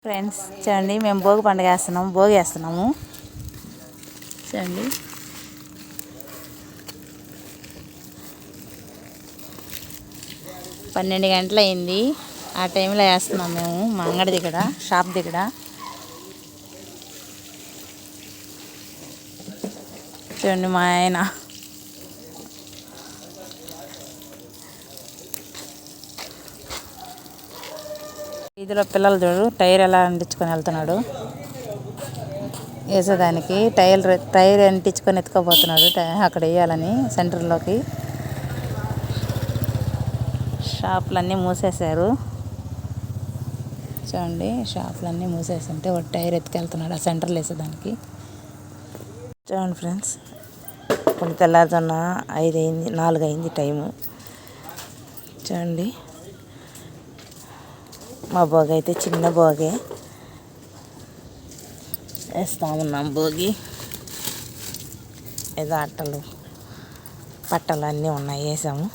Friends చూడండి, మేము భోగి పండుగ వేస్తున్నాము, భోగి వేస్తున్నాము చూడండి. పన్నెండు గంటలు అయింది. ఆ టైంలో వేస్తున్నాం మేము మా అంగడి దగ్గర, షాప్ దగ్గర. చూడండి మా ఆయన వీధిలో పిల్లలు చూడు టైర్ ఎలా అంటించుకొని వెళ్తున్నాడు వేసేదానికి. టైర్ అంటించుకొని ఎత్తుకోపోతున్నాడు అక్కడ వేయాలని సెంటర్లోకి. షాపులన్నీ మూసేశారు చూడండి, షాపులన్నీ మూసేస్తుంటే ఒక టైర్ ఎత్తుకెళ్తున్నాడు ఆ సెంటర్లో వేసేదానికి. చూడండి ఫ్రెండ్స్, ఇప్పుడు తెల్లారుజామున 5 అయింది, 4 అయింది టైము. చూడండి మా భోగి అయితే చిన్న భోగే వేస్తూ ఉన్నాం. భోగి ఏదో అట్టలు పట్టలు అన్నీ ఉన్నాయి, వేసాము.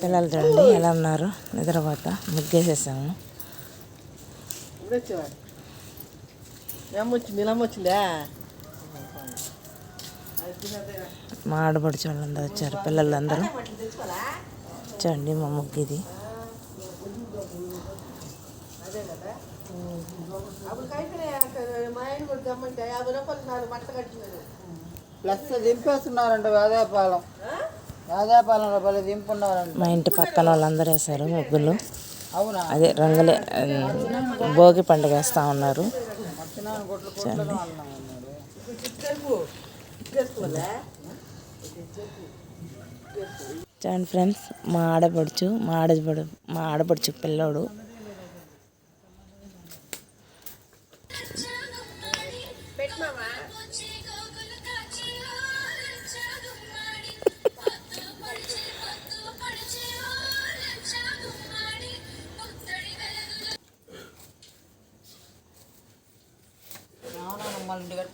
పిల్లలు చూడండి ఎలా ఉన్నారు, నిద్రపోతా ముగ్గేసేసాము. మా ఆడపడుచు వాళ్ళందరూ వచ్చారు, పిల్లలందరూ. చూడండి మా ముగ్గు ఇది. దింపేస్తున్నారంట వేదాపాలెంలో భలే దింపున్నారంట. మా ఇంటి పక్కన వాళ్ళందరూ వేశారు ముగ్గులు. అదే రంగులే భోగి పండుగ వేస్తూ ఉన్నారు. చూడండి చూడండి ఫ్రెండ్స్, మా ఆడపడుచు పిల్లోడు.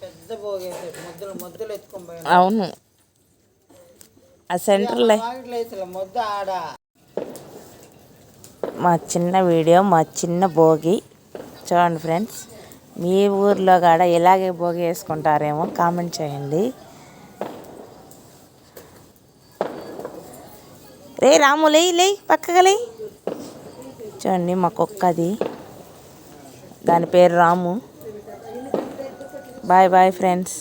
పెద్ద ముద్దలు ఎత్తుకొని అవును, ఆ సెంటర్లో ముద్ద ఆడ. మా చిన్న వీడియో, మా చిన్న భోగి చూడండి ఫ్రెండ్స్. మీ ఊర్లో కాడ ఇలాగే భోగి వేసుకుంటారేమో కామెంట్ చేయండి. రే రాము లే పక్కగా లే. చూడండి మా కుక్కది, దాని పేరు రాము. Bye bye friends.